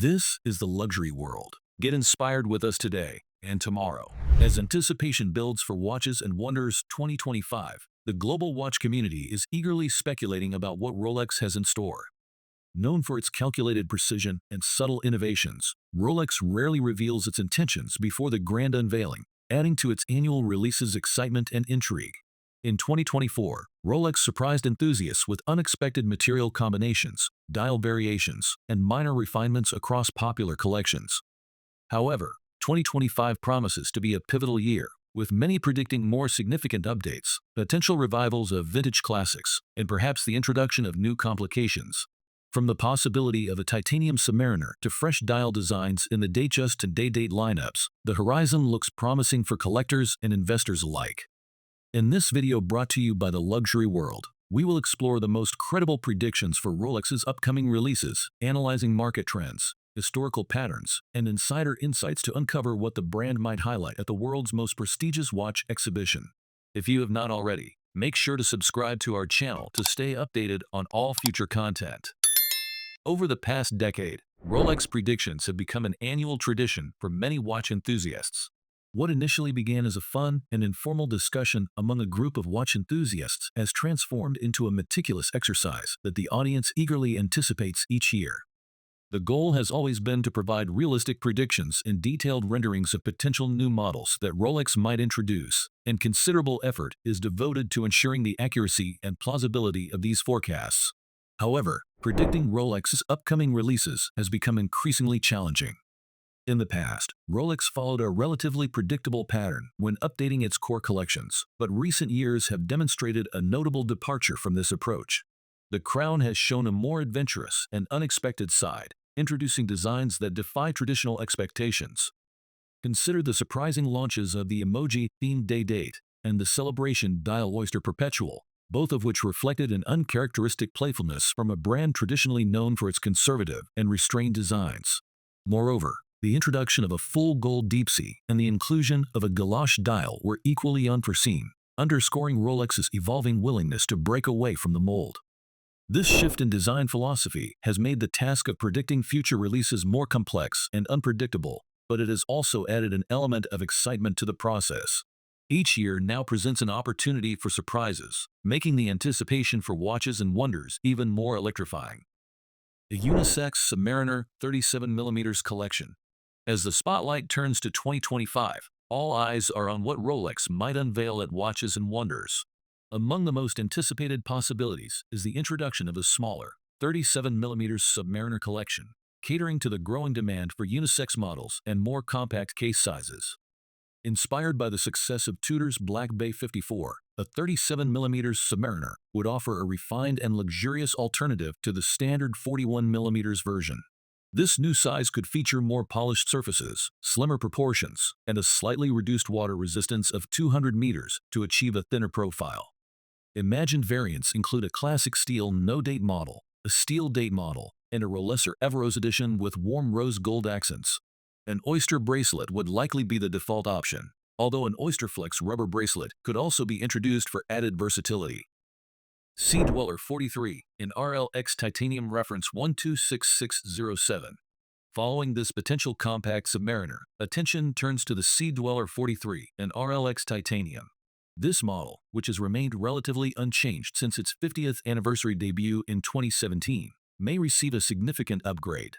This is the luxury world. Get inspired with us today and tomorrow. As anticipation builds for Watches and Wonders 2025, the global watch community is eagerly speculating about what Rolex has in store. Known for its calculated precision and subtle innovations, Rolex rarely reveals its intentions before the grand unveiling, adding to its annual releases excitement and intrigue. In 2024, Rolex surprised enthusiasts with unexpected material combinations, dial variations, and minor refinements across popular collections. However, 2025 promises to be a pivotal year, with many predicting more significant updates, potential revivals of vintage classics, and perhaps the introduction of new complications. From the possibility of a titanium Submariner to fresh dial designs in the Datejust and Day-Date lineups, the horizon looks promising for collectors and investors alike. In this video brought to you by the Luxury World, we will explore the most credible predictions for Rolex's upcoming releases, analyzing market trends, historical patterns, and insider insights to uncover what the brand might highlight at the world's most prestigious watch exhibition. If you have not already, make sure to subscribe to our channel to stay updated on all future content. Over the past decade, Rolex predictions have become an annual tradition for many watch enthusiasts. What initially began as a fun and informal discussion among a group of watch enthusiasts has transformed into a meticulous exercise that the audience eagerly anticipates each year. The goal has always been to provide realistic predictions and detailed renderings of potential new models that Rolex might introduce, and considerable effort is devoted to ensuring the accuracy and plausibility of these forecasts. However, predicting Rolex's upcoming releases has become increasingly challenging. In the past, Rolex followed a relatively predictable pattern when updating its core collections, but recent years have demonstrated a notable departure from this approach. The crown has shown a more adventurous and unexpected side, introducing designs that defy traditional expectations. Consider the surprising launches of the emoji-themed Day-Date and the Celebration Dial Oyster Perpetual, both of which reflected an uncharacteristic playfulness from a brand traditionally known for its conservative and restrained designs. Moreover, the introduction of a full gold deep-sea and the inclusion of a galoche dial were equally unforeseen, underscoring Rolex's evolving willingness to break away from the mold. This shift in design philosophy has made the task of predicting future releases more complex and unpredictable, but it has also added an element of excitement to the process. Each year now presents an opportunity for surprises, making the anticipation for Watches and Wonders even more electrifying. The unisex Submariner 37mm collection. As the spotlight turns to 2025, all eyes are on what Rolex might unveil at Watches and Wonders. Among the most anticipated possibilities is the introduction of a smaller, 37mm Submariner collection, catering to the growing demand for unisex models and more compact case sizes. Inspired by the success of Tudor's Black Bay 54, a 37mm Submariner would offer a refined and luxurious alternative to the standard 41mm version. This new size could feature more polished surfaces, slimmer proportions, and a slightly reduced water resistance of 200 meters to achieve a thinner profile. Imagined variants include a classic steel no-date model, a steel date model, and a Rolex Everose edition with warm rose gold accents. An oyster bracelet would likely be the default option, although an Oysterflex rubber bracelet could also be introduced for added versatility. Sea Dweller 43 in RLX Titanium reference 126607. Following this potential compact Submariner, attention turns to the Sea Dweller 43 in RLX Titanium. This model, which has remained relatively unchanged since its 50th anniversary debut in 2017, may receive a significant upgrade.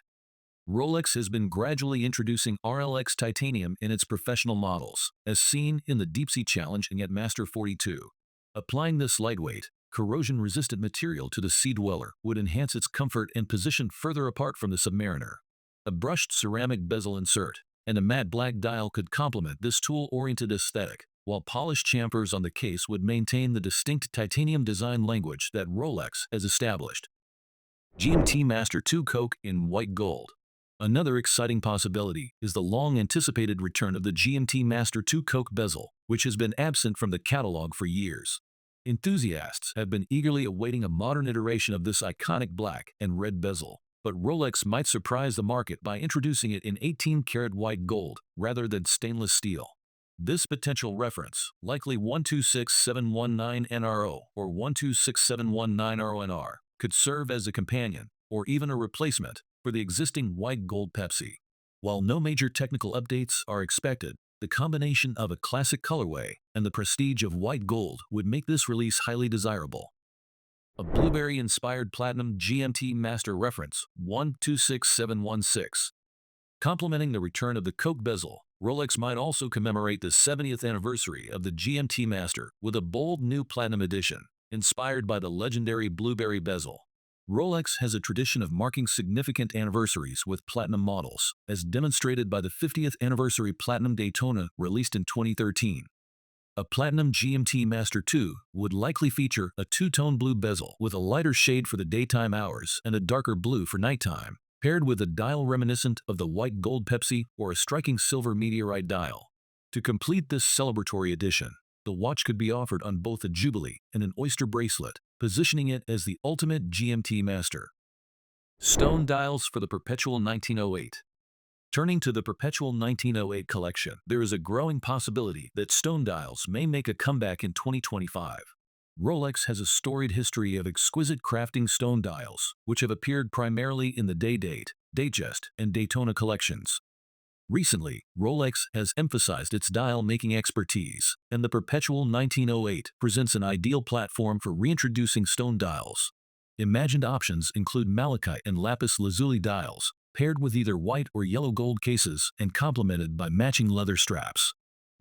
Rolex has been gradually introducing RLX Titanium in its professional models, as seen in the Deep-Sea Challenge and Master 42. Applying this lightweight, corrosion-resistant material to the Sea Dweller would enhance its comfort and position further apart from the Submariner. A brushed ceramic bezel insert and a matte black dial could complement this tool-oriented aesthetic, while polished chamfers on the case would maintain the distinct titanium design language that Rolex has established. GMT-Master II Coke in white gold. Another exciting possibility is the long-anticipated return of the GMT-Master II Coke bezel, which has been absent from the catalog for years. Enthusiasts have been eagerly awaiting a modern iteration of this iconic black and red bezel, but Rolex might surprise the market by introducing it in 18-karat white gold rather than stainless steel. This potential reference, likely 126719 NRO or 126719 RONR, could serve as a companion or even a replacement for the existing white gold Pepsi. While no major technical updates are expected, the combination of a classic colorway and the prestige of white gold would make this release highly desirable. A Blueberry-inspired Platinum GMT Master reference 126716. Complementing the return of the Coke bezel, Rolex might also commemorate the 70th anniversary of the GMT Master with a bold new Platinum edition, inspired by the legendary Blueberry bezel. Rolex has a tradition of marking significant anniversaries with Platinum models, as demonstrated by the 50th anniversary Platinum Daytona released in 2013. A Platinum GMT-Master II would likely feature a two-tone blue bezel with a lighter shade for the daytime hours and a darker blue for nighttime, paired with a dial reminiscent of the white gold Pepsi or a striking silver meteorite dial. To complete this celebratory edition, the watch could be offered on both a Jubilee and an oyster bracelet, positioning it as the ultimate GMT Master. Stone dials for the Perpetual 1908. Turning to the Perpetual 1908 collection, there is a growing possibility that stone dials may make a comeback in 2025. Rolex has a storied history of exquisite crafting stone dials, which have appeared primarily in the Day-Date, Datejust, and Daytona collections. Recently, Rolex has emphasized its dial-making expertise, and the Perpetual 1908 presents an ideal platform for reintroducing stone dials. Imagined options include malachite and lapis lazuli dials, paired with either white or yellow gold cases and complemented by matching leather straps.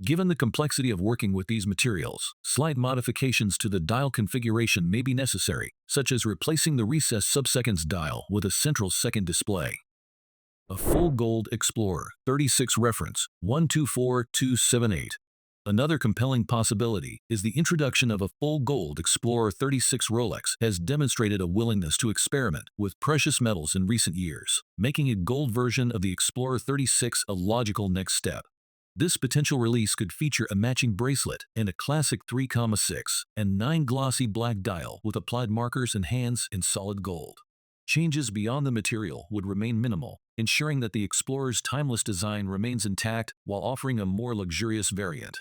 Given the complexity of working with these materials, slight modifications to the dial configuration may be necessary, such as replacing the recessed sub-seconds dial with a central second display. A full gold Explorer 36 reference 124278. Another compelling possibility is the introduction of a full gold Explorer 36. Rolex has demonstrated a willingness to experiment with precious metals in recent years, making a gold version of the Explorer 36 a logical next step. This potential release could feature a matching bracelet and a classic 3,6 and 9 glossy black dial with applied markers and hands in solid gold. Changes beyond the material would remain minimal, ensuring that the Explorer's timeless design remains intact while offering a more luxurious variant.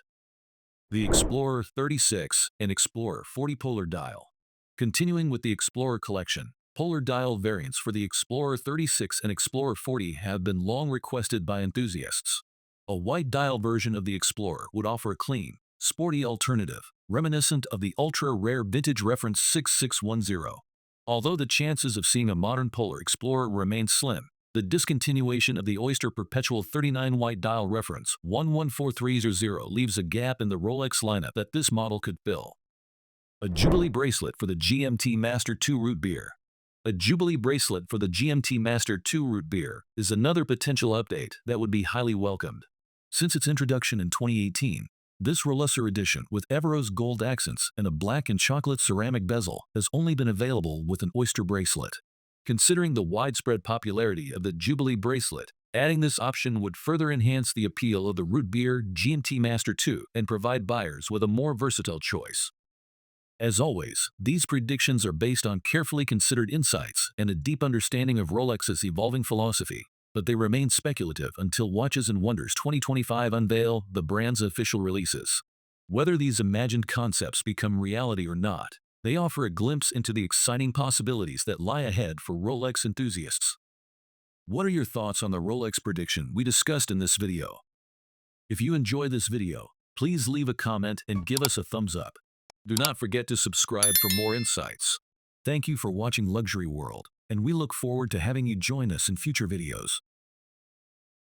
The Explorer 36 and Explorer 40 Polar Dial. Continuing with the Explorer collection, polar dial variants for the Explorer 36 and Explorer 40 have been long requested by enthusiasts. A white dial version of the Explorer would offer a clean, sporty alternative, reminiscent of the ultra-rare vintage reference 6610. Although the chances of seeing a modern Polar Explorer remain slim, the discontinuation of the Oyster Perpetual 39 white dial reference 114300 leaves a gap in the Rolex lineup that this model could fill. A Jubilee bracelet for the GMT-Master II Root Beer. A Jubilee bracelet for the GMT-Master II Root Beer is another potential update that would be highly welcomed. Since its introduction in 2018, this Rolex edition with Evrose gold accents and a black and chocolate ceramic bezel has only been available with an oyster bracelet. Considering the widespread popularity of the Jubilee bracelet, adding this option would further enhance the appeal of the Root Beer GMT-Master II and provide buyers with a more versatile choice. As always, these predictions are based on carefully considered insights and a deep understanding of Rolex's evolving philosophy, but they remain speculative until Watches and Wonders 2025 unveil the brand's official releases. Whether these imagined concepts become reality or not, they offer a glimpse into the exciting possibilities that lie ahead for Rolex enthusiasts. What are your thoughts on the Rolex prediction we discussed in this video? If you enjoyed this video, please leave a comment and give us a thumbs up. Do not forget to subscribe for more insights. Thank you for watching Luxury World, and we look forward to having you join us in future videos.